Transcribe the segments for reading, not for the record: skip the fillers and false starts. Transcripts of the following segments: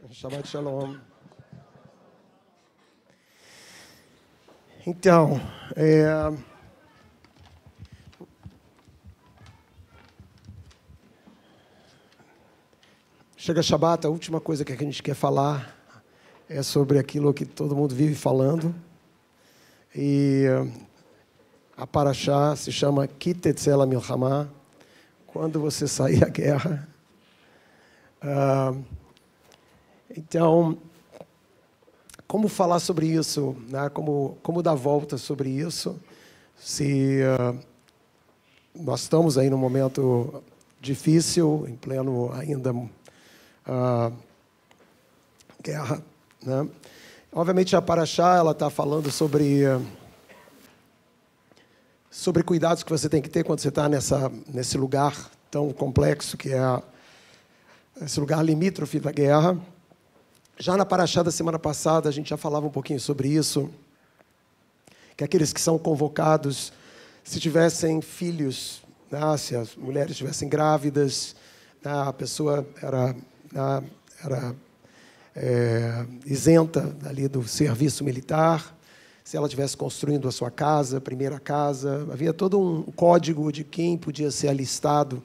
Shabbat Shalom. Então, chega Shabbat, a última coisa que a gente quer falar é sobre aquilo que todo mundo vive falando. E a Parashá se chama Ki Tetzeh LaMilchama, quando você sair à guerra. Então, como falar sobre isso, né? Como dar volta sobre isso, se nós estamos aí num momento difícil, em pleno ainda guerra, né? Obviamente a Parashá ela está falando sobre cuidados que você tem que ter quando você está nesse lugar tão complexo que é esse lugar limítrofe da guerra. Já na Parashá da semana passada, a gente já falava um pouquinho sobre isso, que aqueles que são convocados, se tivessem filhos, né, se as mulheres estivessem grávidas, né, a pessoa era isenta ali do serviço militar, se ela estivesse construindo a sua casa, a primeira casa, havia todo um código de quem podia ser alistado,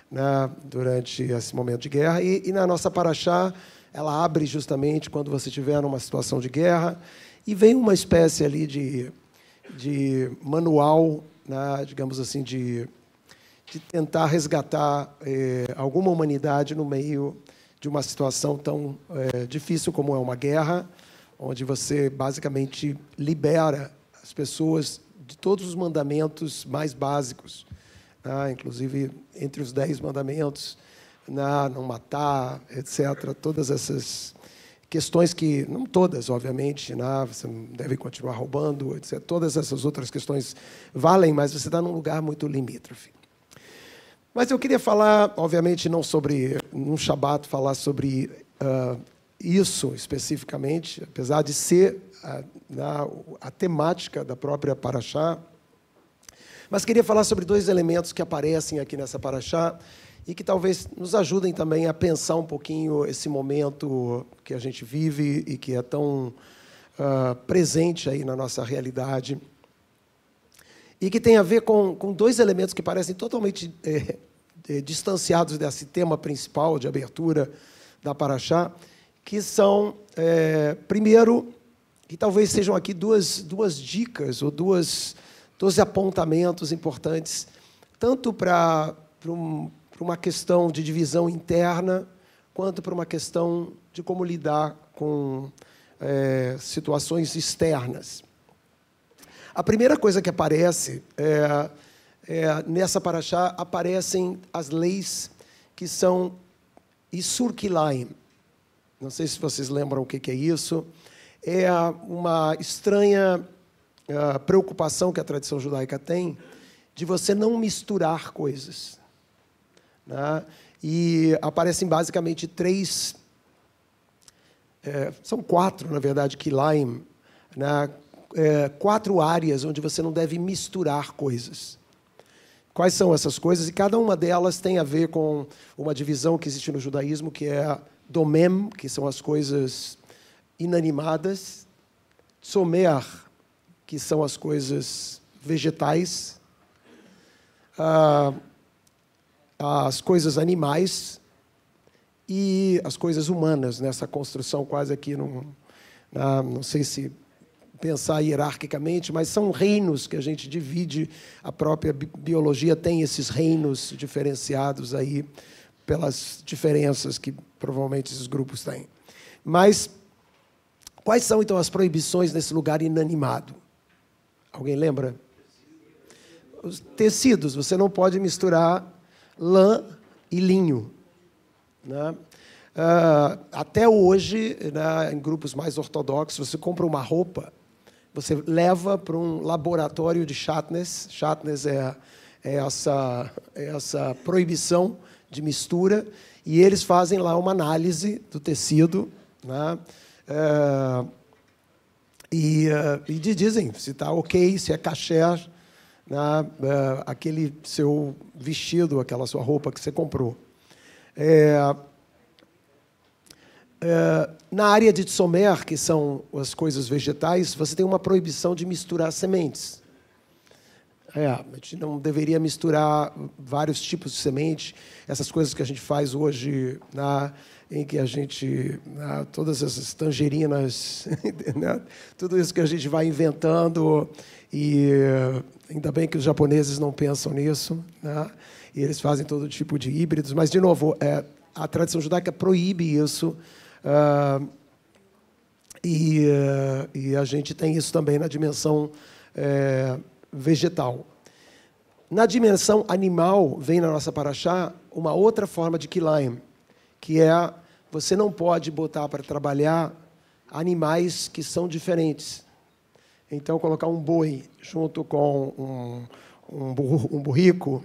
né, durante esse momento de guerra. E na nossa Parashá, ela abre justamente quando você estiver numa situação de guerra e vem uma espécie ali de manual, né, digamos assim, de tentar resgatar alguma humanidade no meio de uma situação tão difícil como é uma guerra, onde você basicamente libera as pessoas de todos os mandamentos mais básicos, né, inclusive entre os 10 mandamentos, não matar, etc. Todas essas questões que, não todas, obviamente, você não deve continuar roubando, etc. Todas essas outras questões valem, mas você está num lugar muito limítrofe. Mas eu queria falar, obviamente, não sobre, num Shabat, falar sobre isso especificamente, apesar de ser a temática da própria Parashá, mas queria falar sobre 2 elementos que aparecem aqui nessa Parashá e que talvez nos ajudem também a pensar um pouquinho esse momento que a gente vive e que é tão presente aí na nossa realidade, e que tem a ver com 2 elementos que parecem totalmente distanciados desse tema principal de abertura da Parashá, que são, primeiro, que talvez sejam aqui duas dicas ou 12 apontamentos importantes, tanto para uma questão de divisão interna, quanto para uma questão de como lidar com situações externas. A primeira coisa que aparece nessa Parashá, aparecem as leis que são Isur Kilayim. Não sei se vocês lembram o que é isso. É uma estranha preocupação que a tradição judaica tem de você não misturar coisas, né? E aparecem basicamente 3, são 4, na verdade, Kilayim, né? 4 áreas onde você não deve misturar coisas. Quais são essas coisas? E cada uma delas tem a ver com uma divisão que existe no judaísmo, que é Domem, que são as coisas inanimadas, Tzomer, que são as coisas vegetais, as coisas animais e as coisas humanas, nessa construção quase aqui, não sei se pensar hierarquicamente, mas são reinos que a gente divide, a própria biologia tem esses reinos diferenciados aí pelas diferenças que provavelmente esses grupos têm. Mas quais são, então, as proibições nesse lugar inanimado? Alguém lembra? Os tecidos, você não pode misturar lã e linho, né? Até hoje, né, em grupos mais ortodoxos, você compra uma roupa, você leva para um laboratório de Shatnez. Shatnez é essa proibição de mistura, e eles fazem lá uma análise do tecido, né, e dizem se está ok, se é kasher, né, aquele seu vestido, aquela sua roupa que você comprou. Na área de Tzomer, que são as coisas vegetais, você tem uma proibição de misturar sementes. A gente não deveria misturar vários tipos de semente, essas coisas que a gente faz hoje, em que a gente, todas essas tangerinas, né? Tudo isso que a gente vai inventando, e ainda bem que os japoneses não pensam nisso, né? E eles fazem todo tipo de híbridos, mas, de novo, a tradição judaica proíbe isso, e a gente tem isso também na dimensão vegetal. Na dimensão animal, vem na nossa paraxá uma outra forma de kilayim, que é você não pode botar para trabalhar animais que são diferentes. Então, colocar um boi junto com um burrico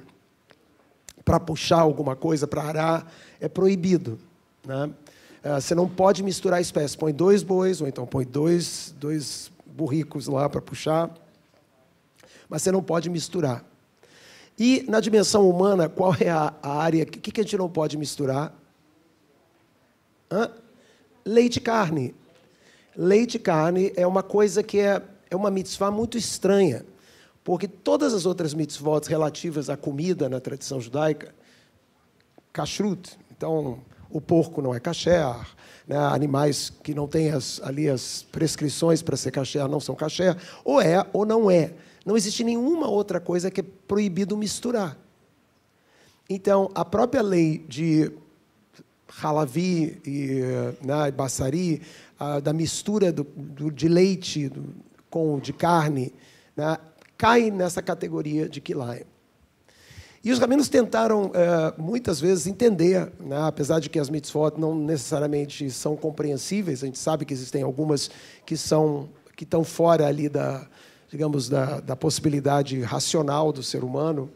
para puxar alguma coisa, para arar, é proibido, né? Você não pode misturar espécies. Põe 2 bois, ou então põe dois burricos lá para puxar, mas você não pode misturar. E, na dimensão humana, qual é a área? O que a gente não pode misturar? Leite e carne. Leite e carne é uma coisa que é uma mitzvah muito estranha, porque todas as outras mitzvot relativas à comida na tradição judaica, kashrut, então o porco não é kasher, né? Animais que não têm as prescrições para ser kasher não são kasher, ou é ou não é. Não existe nenhuma outra coisa que é proibido misturar. Então, a própria lei de halavi e bassari, da mistura de leite de carne, né, cai nessa categoria de kilayim. E os rabinos tentaram, muitas vezes, entender, né, apesar de que as mitzvot não necessariamente são compreensíveis, a gente sabe que existem algumas que estão fora ali digamos, da possibilidade racional do ser humano,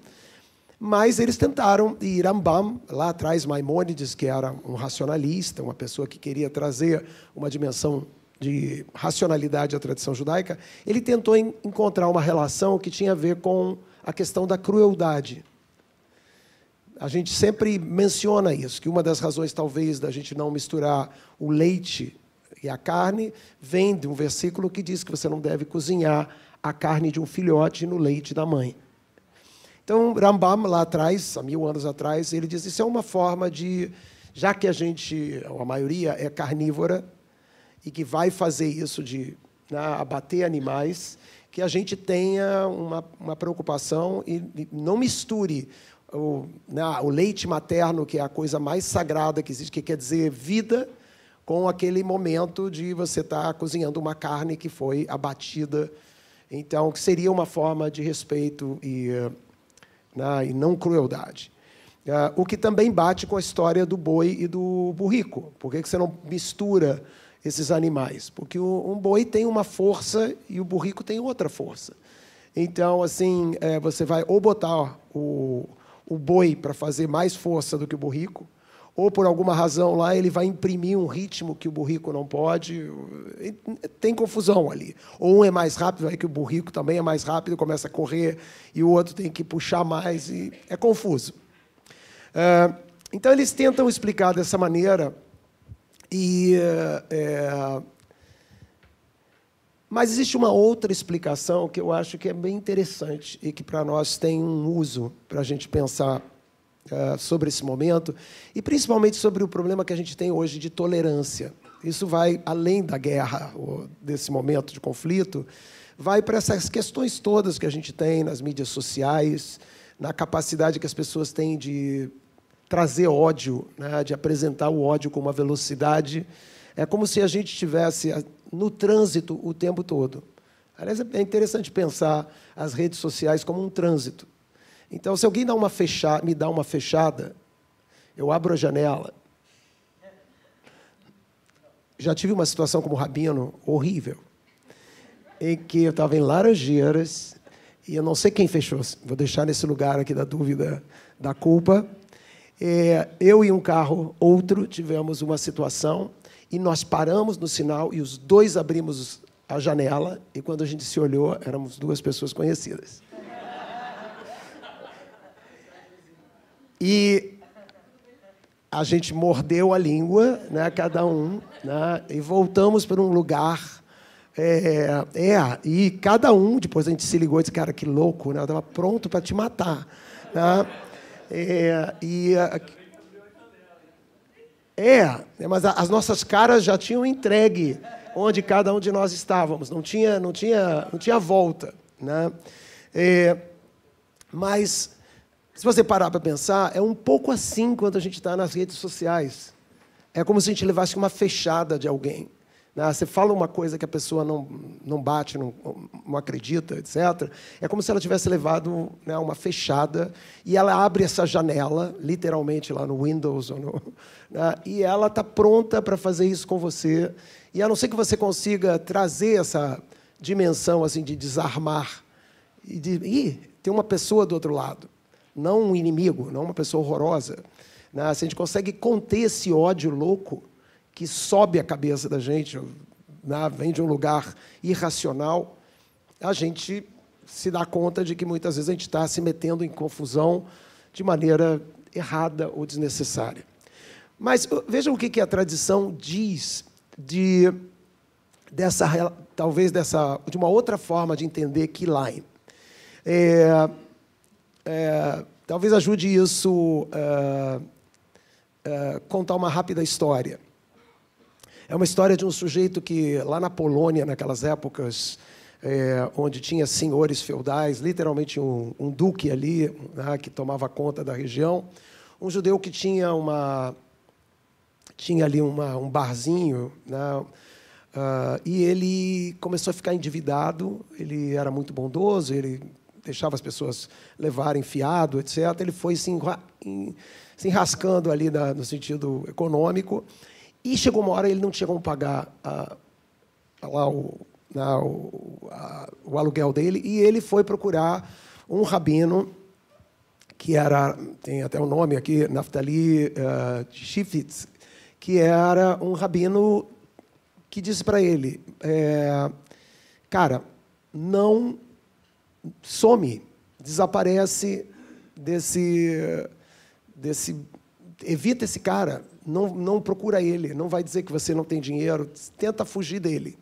mas eles tentaram, e Rambam, lá atrás, Maimônides, que era um racionalista, uma pessoa que queria trazer uma dimensão de racionalidade à tradição judaica, ele tentou encontrar uma relação que tinha a ver com a questão da crueldade. A gente sempre menciona isso, que uma das razões, talvez, da gente não misturar o leite e a carne, vem de um versículo que diz que você não deve cozinhar a carne de um filhote no leite da mãe. Então, Rambam, lá atrás, há 1000 anos atrás, ele diz, isso é uma forma de, já que a maioria é carnívora, e que vai fazer isso de abater animais, que a gente tenha uma preocupação e não misture o leite materno, que é a coisa mais sagrada que existe, que quer dizer vida, com aquele momento de você estar cozinhando uma carne que foi abatida. Então, que seria uma forma de respeito e não crueldade. O que também bate com a história do boi e do burrico. Por que você não mistura esses animais? Porque um boi tem uma força e o burrico tem outra força. Então, assim, você vai ou botar o boi para fazer mais força do que o burrico, ou, por alguma razão, lá ele vai imprimir um ritmo que o burrico não pode. Tem confusão ali. Ou um é mais rápido, aí que o burrico também é mais rápido, começa a correr, e o outro tem que puxar mais, e é confuso. Então, eles tentam explicar dessa maneira, mas existe uma outra explicação que eu acho que é bem interessante e que, para nós, tem um uso para a gente pensar sobre esse momento, e principalmente sobre o problema que a gente tem hoje de tolerância. Isso vai além da guerra, ou desse momento de conflito, vai para essas questões todas que a gente tem nas mídias sociais, na capacidade que as pessoas têm de trazer ódio, né, de apresentar o ódio com uma velocidade. É como se a gente estivesse no trânsito o tempo todo. Aliás, é interessante pensar as redes sociais como um trânsito. Então, se alguém me dá uma fechada, eu abro a janela. Já tive uma situação como rabino horrível, em que eu estava em Laranjeiras, e eu não sei quem fechou, vou deixar nesse lugar aqui da dúvida, da culpa. Eu e um carro, outro, tivemos uma situação, e nós paramos no sinal, e os dois abrimos a janela, e quando a gente se olhou, éramos 2 pessoas conhecidas. E a gente mordeu a língua, né, cada um, né, e voltamos para um lugar. E cada um, depois a gente se ligou e disse, cara, que louco, né? Eu estava pronto para te matar. Né? Mas as nossas caras já tinham entregue onde cada um de nós estávamos, não tinha volta. Né? Mas, se você parar para pensar, é um pouco assim quando a gente está nas redes sociais. É como se a gente levasse uma fechada de alguém. Você fala uma coisa que a pessoa não bate, não acredita, etc. É como se ela tivesse levado, né, uma fechada e ela abre essa janela, literalmente lá no Windows, né, e ela está pronta para fazer isso com você. E a não ser que você consiga trazer essa dimensão assim, de desarmar, e tem uma pessoa do outro lado, não um inimigo, não uma pessoa horrorosa. Né, se a gente consegue conter esse ódio louco, que sobe a cabeça da gente, né, vem de um lugar irracional, a gente se dá conta de que muitas vezes a gente está se metendo em confusão de maneira errada ou desnecessária. Mas vejam o que a tradição diz de uma outra forma de entender Keyline. Talvez ajude isso contar uma rápida história. É uma história de um sujeito que, lá na Polônia, naquelas épocas, onde tinha senhores feudais, literalmente um duque ali, né, que tomava conta da região, um judeu que tinha ali um barzinho, né, e ele começou a ficar endividado, ele era muito bondoso, ele deixava as pessoas levarem fiado, etc. Ele foi se enrascando ali no sentido econômico. E chegou uma hora ele não tinha como pagar o aluguel dele, e ele foi procurar um rabino, que tem até o nome aqui, Naftali Shifitz, que era um rabino que disse para ele, cara, não some, desaparece evita esse cara, não procura ele, não vai dizer que você não tem dinheiro, tenta fugir dele.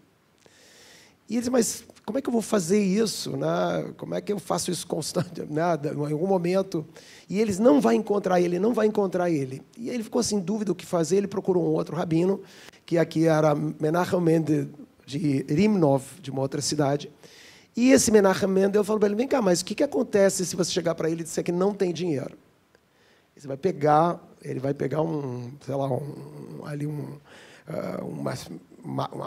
E ele diz, mas como é que eu vou fazer isso? Né? Como é que eu faço isso constante? Nada, em algum momento. E eles não vai encontrar ele, não vai encontrar ele. E ele ficou assim, em dúvida o que fazer, ele procurou um outro rabino, que aqui era Menachem Mendel de Rimnov, de uma outra cidade. E esse Menachem Mendel falou para ele, vem cá, mas o que acontece se você chegar para ele e disser que não tem dinheiro? Ele vai pegar uma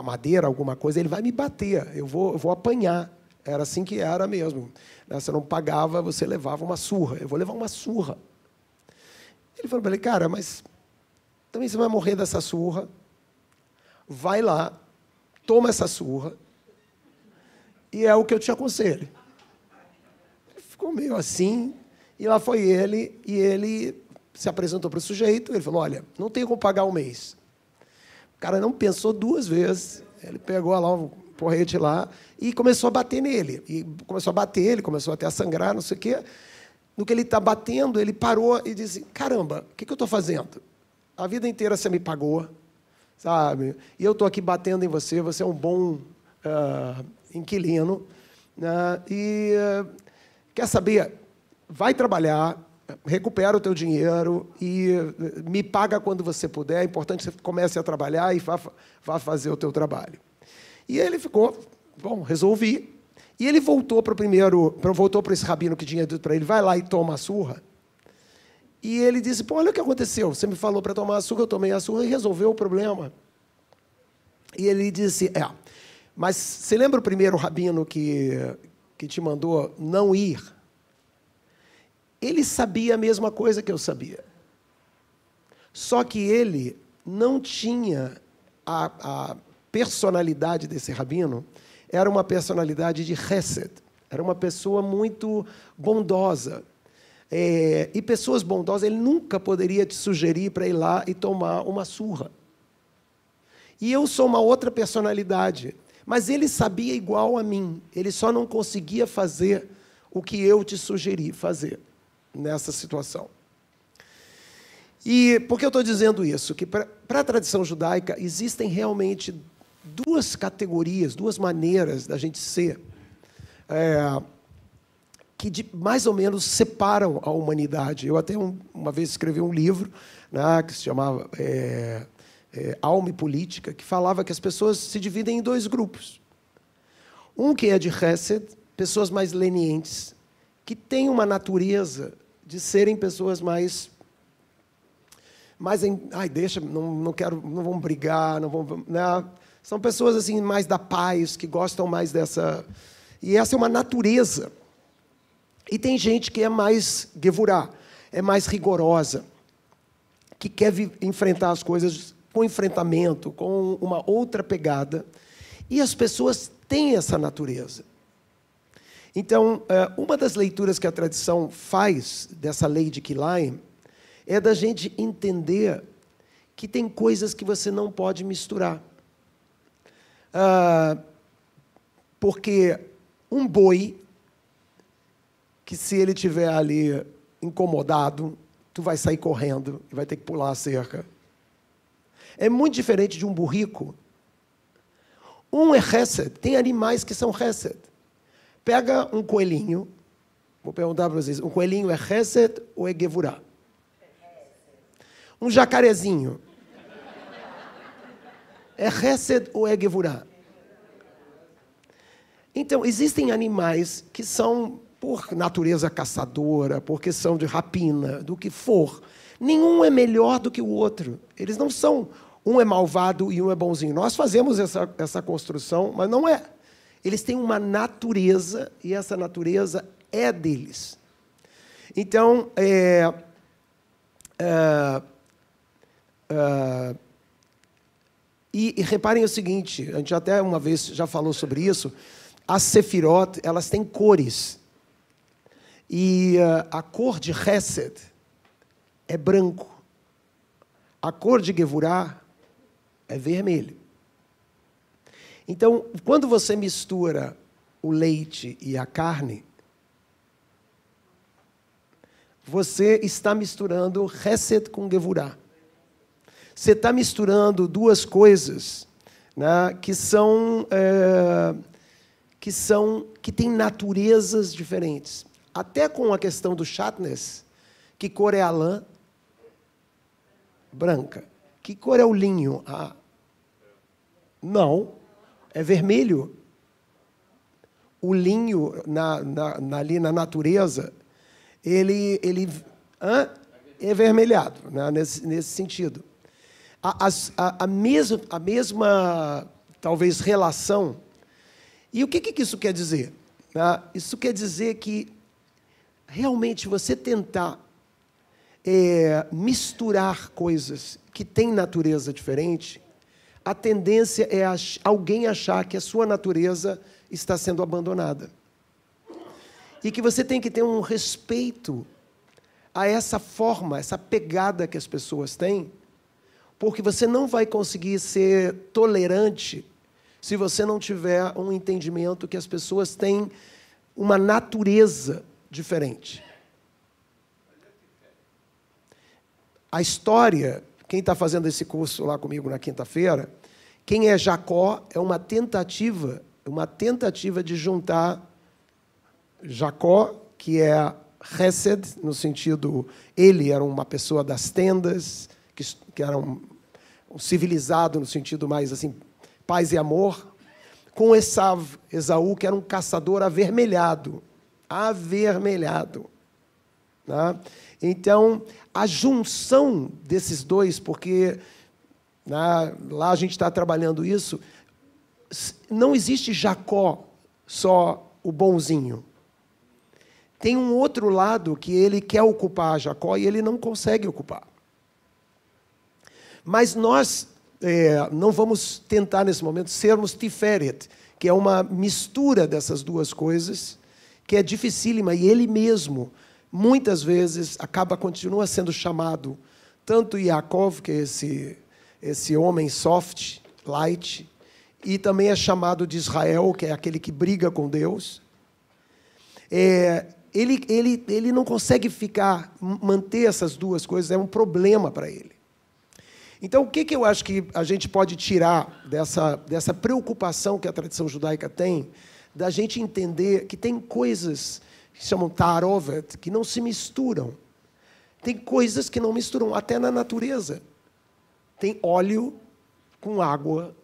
madeira, alguma coisa, ele vai me bater, eu vou apanhar. Era assim que era mesmo. Você não pagava, você levava uma surra. Eu vou levar uma surra. Ele falou para ele, cara, mas também você vai morrer dessa surra, vai lá, toma essa surra, e é o que eu te aconselho. Ele ficou meio assim, e lá foi ele, e ele se apresentou para o sujeito, ele falou, olha, não tenho como pagar um mês. O cara não pensou duas vezes, ele pegou lá um porrete lá e começou a bater nele. E começou a bater, ele começou até a sangrar, não sei o quê. No que ele está batendo, ele parou e disse, caramba, o que eu estou fazendo? A vida inteira você me pagou, sabe? E eu estou aqui batendo em você, você é um bom inquilino. Quer saber? Vai trabalhar, recupera o teu dinheiro e me paga quando você puder. É importante que você comece a trabalhar e vá fazer o teu trabalho. E ele ficou, bom, resolvi. E ele voltou para esse rabino que tinha dito para ele, vai lá e toma a surra. E ele disse, pô, olha o que aconteceu. Você me falou para tomar a surra, eu tomei a surra e resolveu o problema. E ele disse, mas você lembra o primeiro rabino que te mandou não ir? Ele sabia a mesma coisa que eu sabia. Só que ele não tinha a personalidade desse rabino, era uma personalidade de Hesed, era uma pessoa muito bondosa. E pessoas bondosas, ele nunca poderia te sugerir para ir lá e tomar uma surra. E eu sou uma outra personalidade, mas ele sabia igual a mim, ele só não conseguia fazer o que eu te sugeri fazer nessa situação. E por que eu estou dizendo isso? Que para a tradição judaica existem realmente duas categorias, duas maneiras da gente ser, que mais ou menos separam a humanidade. Eu até uma vez escrevi um livro, né, que se chamava Alma e Política, que falava que as pessoas se dividem em dois grupos. Um que é de Hesed, pessoas mais lenientes, que têm uma natureza de serem pessoas mais deixa, não quero, não vamos brigar, não vamos, né? São pessoas assim mais da paz, que gostam mais dessa. E essa é uma natureza. E tem gente que é mais gevurá, é mais rigorosa, que quer enfrentar as coisas com enfrentamento, com uma outra pegada. E as pessoas têm essa natureza. Então, uma das leituras que a tradição faz dessa lei de Kilayim é da gente entender que tem coisas que você não pode misturar. Porque um boi, que se ele estiver ali incomodado, tu vai sair correndo e vai ter que pular a cerca. É muito diferente de um burrico. Um é Hesed, tem animais que são Hesed. Pega um coelhinho, vou perguntar para vocês, um coelhinho é Hesed ou é Gevurah? Um jacarezinho, é Hesed ou é Gevurah? Então, existem animais que são, por natureza caçadora, por questão de rapina, do que for, nenhum é melhor do que o outro. Eles não são, um é malvado e um é bonzinho. Nós fazemos essa construção, mas não é. Eles têm uma natureza, e essa natureza é deles. Então, e reparem o seguinte, a gente até uma vez já falou sobre isso, as sefirot, elas têm cores. E a cor de Hesed é branco. A cor de Gevurah é vermelho. Então, quando você mistura o leite e a carne, você está misturando Hesed com Gevurah. Você está misturando duas coisas, né, que têm naturezas diferentes. Até com a questão do shatnez, que cor é a lã? Branca. Que cor é o linho? Não, é vermelho. O linho, ali na natureza, ele é vermelhado, né, nesse sentido. A mesma, talvez, relação. E o que isso quer dizer? Isso quer dizer que, realmente, você tentar misturar coisas que têm natureza diferente, a tendência é alguém achar que a sua natureza está sendo abandonada. E que você tem que ter um respeito a essa forma, essa pegada que as pessoas têm, porque você não vai conseguir ser tolerante se você não tiver um entendimento que as pessoas têm uma natureza diferente. A história, quem está fazendo esse curso lá comigo na quinta-feira, quem é Jacó é uma tentativa de juntar Jacó, que é Hesed, no sentido, ele era uma pessoa das tendas, que era um civilizado no sentido mais assim, paz e amor, com Esaú, que era um caçador avermelhado. Né? Então, a junção desses dois, porque lá a gente está trabalhando isso, não existe Jacó só o bonzinho. Tem um outro lado que ele quer ocupar Jacó e ele não consegue ocupar. Mas nós não vamos tentar, nesse momento, sermos Tiferet, que é uma mistura dessas duas coisas, que é dificílima, e ele mesmo, muitas vezes, continua sendo chamado, tanto Yaakov, que é esse homem soft, light, e também é chamado de Israel, que é aquele que briga com Deus. ele não consegue manter essas duas coisas, é um problema para ele. Então, o que eu acho que a gente pode tirar dessa preocupação que a tradição judaica tem, da gente entender que tem coisas que chamam tarovet, que não se misturam. Tem coisas que não misturam, até na natureza. Tem óleo com água.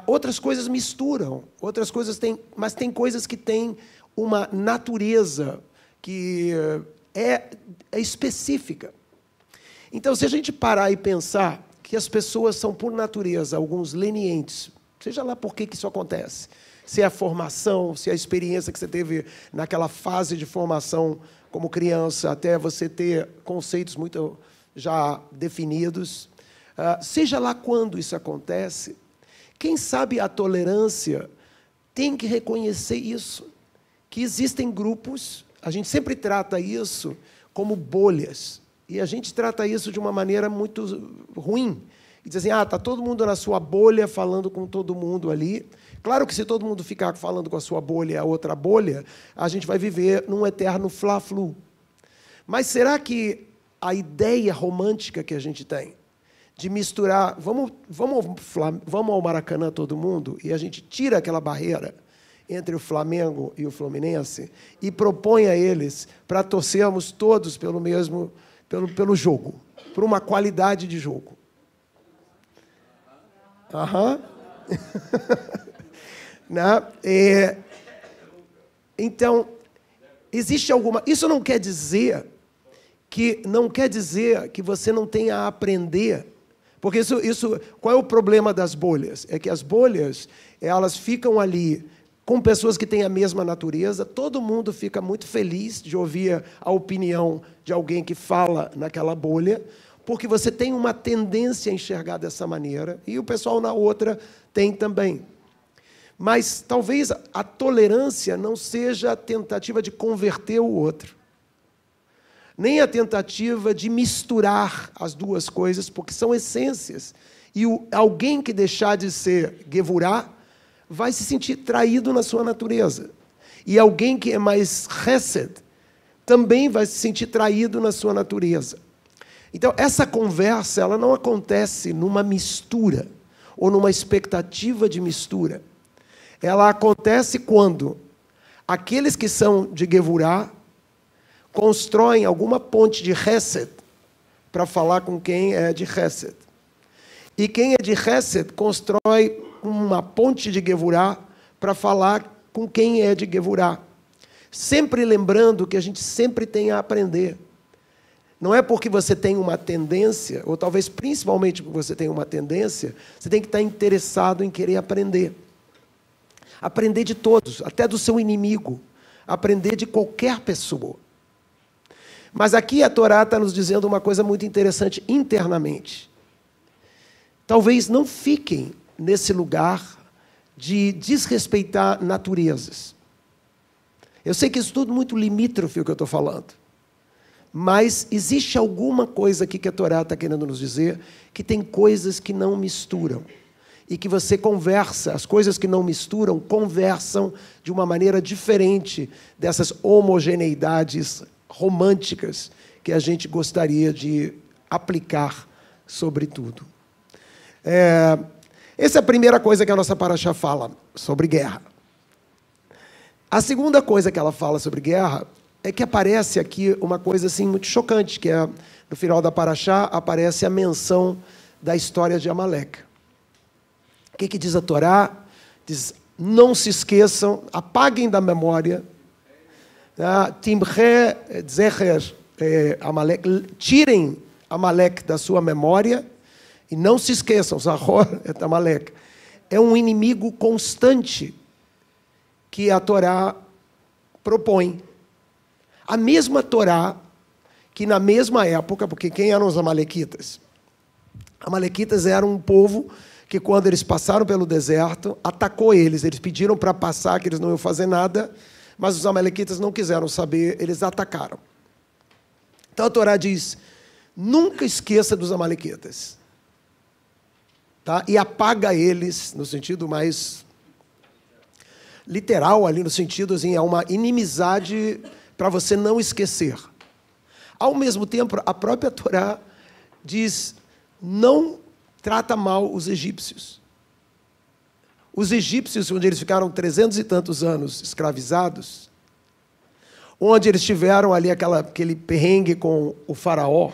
Outras coisas misturam, outras coisas têm, mas tem coisas que têm uma natureza que é específica. Então, se a gente parar e pensar que as pessoas são, por natureza, alguns lenientes, seja lá por que isso acontece, se é a formação, se é a experiência que você teve naquela fase de formação como criança, até você ter conceitos muito já definidos, seja lá quando isso acontece, quem sabe a tolerância tem que reconhecer isso, que existem grupos, a gente sempre trata isso como bolhas, e a gente trata isso de uma maneira muito ruim, e diz assim, está todo mundo na sua bolha, falando com todo mundo ali. Claro que se todo mundo ficar falando com a sua bolha e a outra bolha, a gente vai viver num eterno fla-flu. Mas será que a ideia romântica que a gente tem, de misturar, vamos ao Maracanã todo mundo, e a gente tira aquela barreira entre o Flamengo e o Fluminense e propõe a eles para torcermos todos pelo jogo, por uma qualidade de jogo. Né? Então, existe alguma... Isso não quer dizer que você não tenha a aprender. Porque qual é o problema das bolhas? É que as bolhas, elas ficam ali com pessoas que têm a mesma natureza, todo mundo fica muito feliz de ouvir a opinião de alguém que fala naquela bolha, porque você tem uma tendência a enxergar dessa maneira, e o pessoal na outra tem também. Mas talvez a tolerância não seja a tentativa de converter o outro, nem a tentativa de misturar as duas coisas, porque são essências. E alguém que deixar de ser gevurá vai se sentir traído na sua natureza. E alguém que é mais chesed também vai se sentir traído na sua natureza. Então, essa conversa ela não acontece numa mistura ou numa expectativa de mistura. Ela acontece quando aqueles que são de gevurá constroem alguma ponte de chesed para falar com quem é de chesed. E quem é de chesed constrói uma ponte de gevurá para falar com quem é de gevurá. Sempre lembrando que a gente sempre tem a aprender. Não é porque você tem uma tendência, ou talvez principalmente porque você tem uma tendência, você tem que estar interessado em querer aprender. Aprender de todos, até do seu inimigo. Aprender de qualquer pessoa. Mas aqui a Torá está nos dizendo uma coisa muito interessante internamente. Talvez não fiquem nesse lugar de desrespeitar naturezas. Eu sei que isso tudo muito limítrofe o que eu estou falando. Mas existe alguma coisa aqui que a Torá está querendo nos dizer, que tem coisas que não misturam. E que você conversa, as coisas que não misturam, conversam de uma maneira diferente dessas homogeneidades românticas que a gente gostaria de aplicar sobre tudo. Essa é a primeira coisa que a nossa paraxá fala sobre guerra. A segunda coisa que ela fala sobre guerra é que aparece aqui uma coisa assim muito chocante, que é, no final da paraxá, aparece a menção da história de Amaleque. O que diz a Torá? Diz, não se esqueçam, apaguem da memória, Timche Zecher Amaleque, tirem Amaleque da sua memória e não se esqueçam, Zahor et Amaleque. É um inimigo constante que a Torá propõe. A mesma Torá que na mesma época, porque quem eram os amalequitas? Amalequitas eram um povo que quando eles passaram pelo deserto, atacou eles. Eles pediram para passar, que eles não iam fazer nada, mas os amalequitas não quiseram saber, eles atacaram. Então a Torá diz, nunca esqueça dos amalequitas. Tá? E apaga eles, no sentido mais literal, ali no sentido assim, é uma inimizade para você não esquecer. Ao mesmo tempo, a própria Torá diz, não trata mal os egípcios. Os egípcios, onde eles ficaram 300 e tantos anos escravizados, onde eles tiveram ali aquele perrengue com o faraó,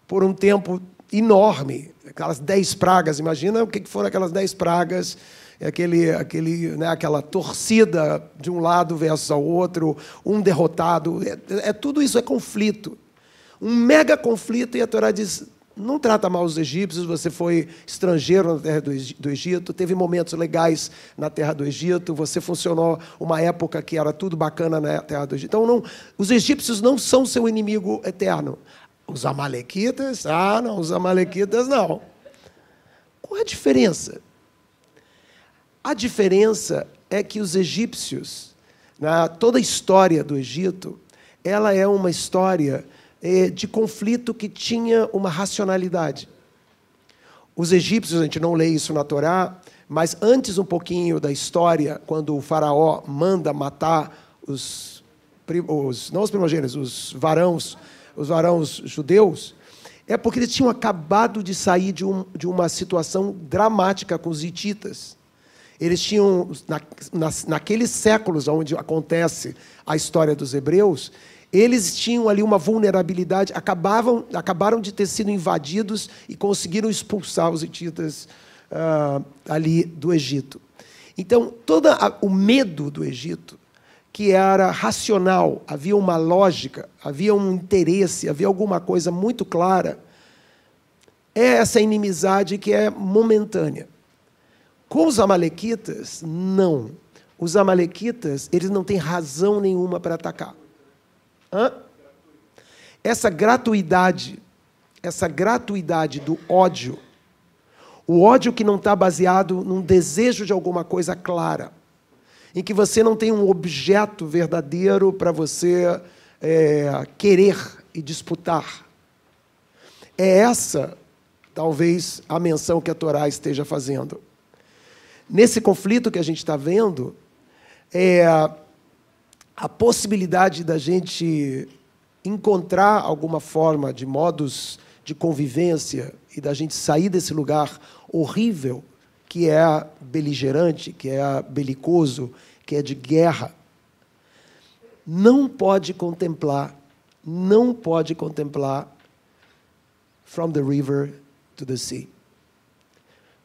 por um tempo enorme, aquelas 10 pragas, imagina o que foram aquelas 10 pragas, aquela torcida de um lado versus ao outro, um derrotado, tudo isso é conflito. Um mega conflito, e a Torá diz, não trata mal os egípcios, você foi estrangeiro na terra do Egito, teve momentos legais na terra do Egito, você funcionou uma época que era tudo bacana na terra do Egito. Então, não, os egípcios não são seu inimigo eterno. Os amalequitas? Não, os amalequitas não. Qual é a diferença? A diferença é que os egípcios, toda a história do Egito, ela é uma história de conflito que tinha uma racionalidade. Os egípcios, a gente não lê isso na Torá, mas antes um pouquinho da história, quando o faraó manda matar não os primogênitos, os varãos judeus, é porque eles tinham acabado de sair de uma situação dramática com os hititas. Eles tinham, naqueles séculos onde acontece a história dos hebreus, eles tinham ali uma vulnerabilidade, acabaram de ter sido invadidos e conseguiram expulsar os hititas ali do Egito. Então, todo o medo do Egito, que era racional, havia uma lógica, havia um interesse, havia alguma coisa muito clara, é essa inimizade que é momentânea. Com os amalequitas, não. Os amalequitas, eles não têm razão nenhuma para atacar. Essa gratuidade do ódio, o ódio que não está baseado num desejo de alguma coisa clara, em que você não tem um objeto verdadeiro para você querer e disputar. É essa, talvez, a menção que a Torá esteja fazendo. Nesse conflito que a gente está vendo, a possibilidade da gente encontrar alguma forma de modos de convivência e da gente sair desse lugar horrível que é beligerante, que é belicoso, que é de guerra, não pode contemplar from the river to the sea.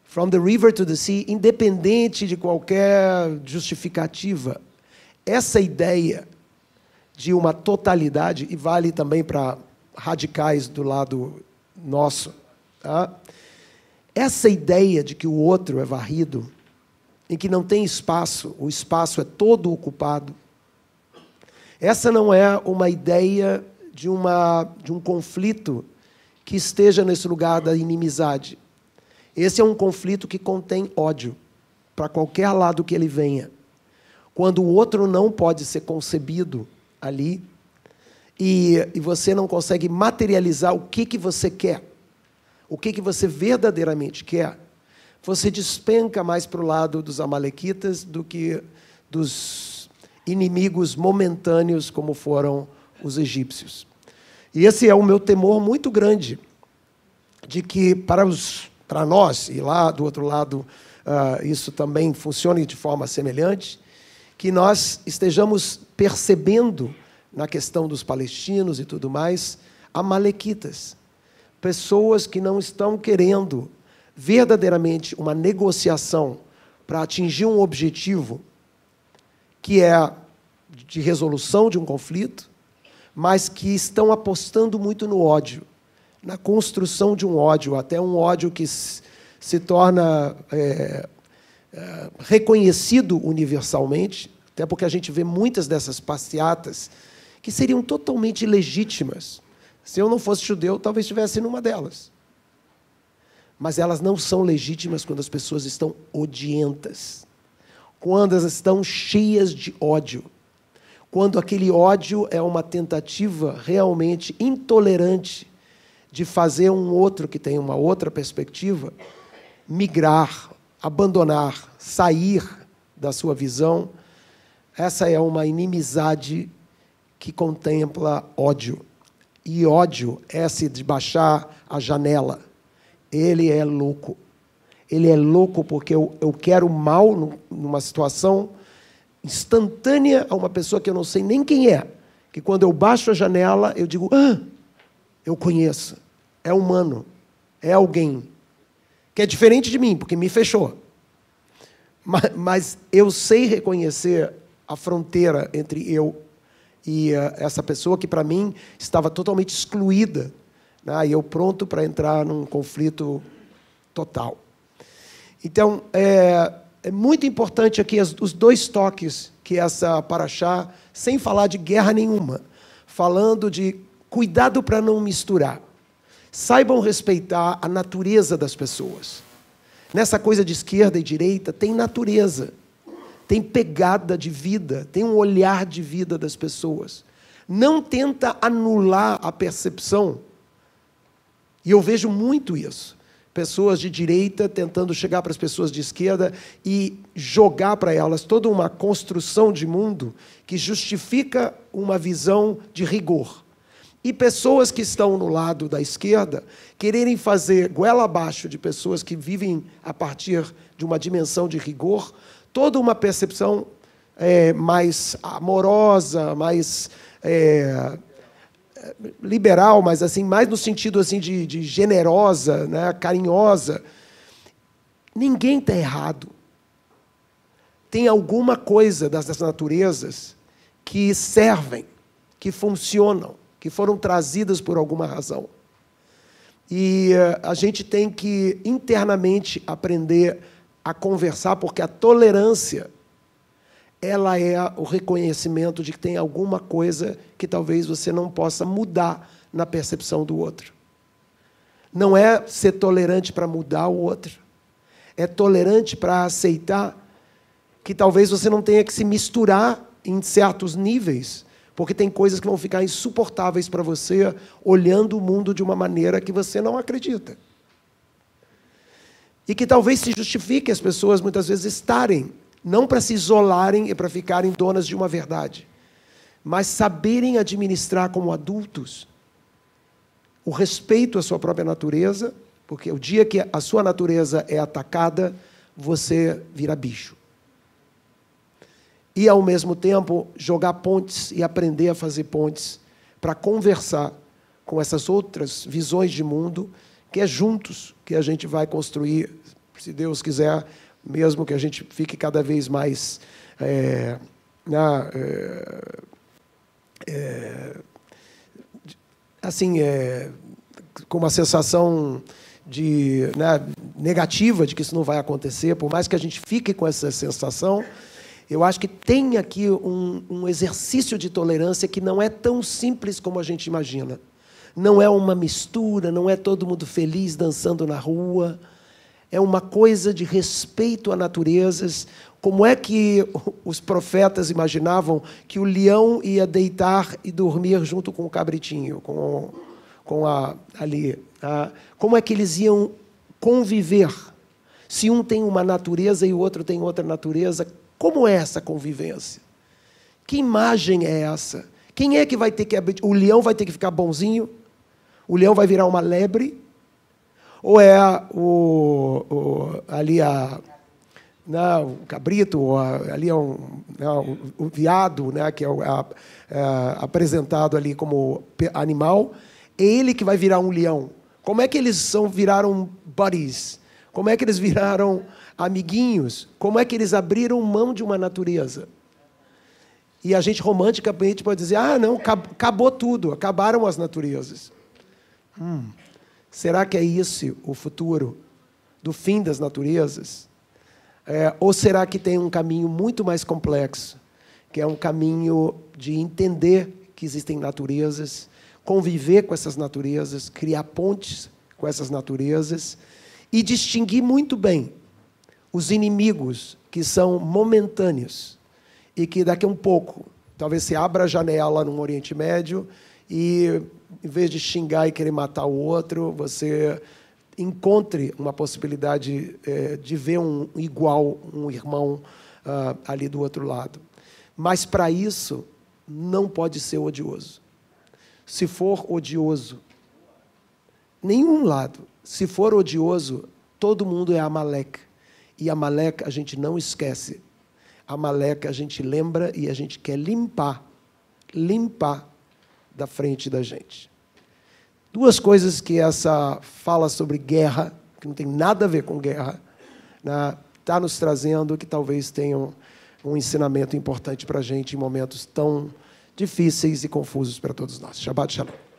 From the river to the sea, independente de qualquer justificativa, essa ideia de uma totalidade, e vale também para radicais do lado nosso, tá? Essa ideia de que o outro é varrido, em que não tem espaço, o espaço é todo ocupado, essa não é uma ideia de um conflito que esteja nesse lugar da inimizade. Esse é um conflito que contém ódio, para qualquer lado que ele venha. Quando o outro não pode ser concebido ali, e você não consegue materializar o que você quer, o que você verdadeiramente quer, você despenca mais para o lado dos amalequitas do que dos inimigos momentâneos como foram os egípcios. E esse é o meu temor muito grande, de que para nós, e lá do outro lado isso também funcione de forma semelhante, que nós estejamos percebendo na questão dos palestinos e tudo mais, amalequitas, pessoas que não estão querendo verdadeiramente uma negociação para atingir um objetivo que é de resolução de um conflito, mas que estão apostando muito no ódio, na construção de um ódio, até um ódio que se torna reconhecido universalmente, até porque a gente vê muitas dessas passeatas que seriam totalmente legítimas. Se eu não fosse judeu, talvez estivesse numa delas. Mas elas não são legítimas quando as pessoas estão odientas, quando elas estão cheias de ódio, quando aquele ódio é uma tentativa realmente intolerante de fazer um outro que tem uma outra perspectiva migrar, abandonar, sair da sua visão. Essa é uma inimizade que contempla ódio. E ódio é se de baixar a janela. Ele é louco. Ele é louco porque eu quero mal numa situação instantânea a uma pessoa que eu não sei nem quem é. Que quando eu baixo a janela, eu digo, eu conheço. É humano. É alguém. Que é diferente de mim, porque me fechou. Mas eu sei reconhecer a fronteira entre eu e essa pessoa que, para mim, estava totalmente excluída, né? E eu pronto para entrar num conflito total. Então, é muito importante aqui os dois toques que essa paraxá, sem falar de guerra nenhuma, falando de cuidado para não misturar. Saibam respeitar a natureza das pessoas. Nessa coisa de esquerda e direita, tem natureza, tem pegada de vida, tem um olhar de vida das pessoas. Não tenta anular a percepção. E eu vejo muito isso. Pessoas de direita tentando chegar para as pessoas de esquerda e jogar para elas toda uma construção de mundo que justifica uma visão de rigor. E pessoas que estão no lado da esquerda quererem fazer goela abaixo de pessoas que vivem a partir de uma dimensão de rigor, toda uma percepção mais amorosa, mais liberal, mas assim, mais no sentido assim, de generosa, né, carinhosa. Ninguém está errado. Tem alguma coisa das naturezas que servem, que funcionam, que foram trazidas por alguma razão. E a gente tem que internamente aprender a conversar, porque a tolerância, ela é o reconhecimento de que tem alguma coisa que talvez você não possa mudar na percepção do outro. Não é ser tolerante para mudar o outro. É tolerante para aceitar que talvez você não tenha que se misturar em certos níveis, porque tem coisas que vão ficar insuportáveis para você olhando o mundo de uma maneira que você não acredita. E que talvez se justifique as pessoas muitas vezes estarem, não para se isolarem e para ficarem donas de uma verdade, mas saberem administrar como adultos o respeito à sua própria natureza, porque o dia que a sua natureza é atacada, você vira bicho. E, ao mesmo tempo, jogar pontes e aprender a fazer pontes para conversar com essas outras visões de mundo, que é juntos que a gente vai construir, se Deus quiser, mesmo que a gente fique cada vez mais com uma sensação negativa de que isso não vai acontecer, por mais que a gente fique com essa sensação. Eu acho que tem aqui um exercício de tolerância que não é tão simples como a gente imagina. Não é uma mistura, não é todo mundo feliz dançando na rua. É uma coisa de respeito a naturezas. Como é que os profetas imaginavam que o leão ia deitar e dormir junto com o cabritinho, ali? Como é que eles iam conviver? Se um tem uma natureza e o outro tem outra natureza, como é essa convivência? Que imagem é essa? Quem é que vai ter que abrir? O leão vai ter que ficar bonzinho? O leão vai virar uma lebre? Ou é o cabrito, ou ali é o veado, né, que é apresentado ali como animal? É ele que vai virar um leão. Como é que eles viraram buddies? Como é que eles viraram amiguinhos? Como é que eles abriram mão de uma natureza? E a gente romanticamente pode dizer, não, acabou tudo, acabaram as naturezas. Será que é esse o futuro do fim das naturezas? Ou será que tem um caminho muito mais complexo, que é um caminho de entender que existem naturezas, conviver com essas naturezas, criar pontes com essas naturezas e distinguir muito bem os inimigos que são momentâneos e que daqui a um pouco, talvez se abra a janela no Oriente Médio e, em vez de xingar e querer matar o outro, você encontre uma possibilidade de ver um igual, um irmão ali do outro lado. Mas, para isso, não pode ser odioso. Se for odioso, nenhum lado, se for odioso, todo mundo é Amaleque. E Amaleque a gente não esquece. Amaleque a gente lembra e a gente quer limpar da frente da gente. Duas coisas que essa fala sobre guerra, que não tem nada a ver com guerra, está nos trazendo, que talvez tenham um ensinamento importante para a gente em momentos tão difíceis e confusos para todos nós. Shabbat Shalom.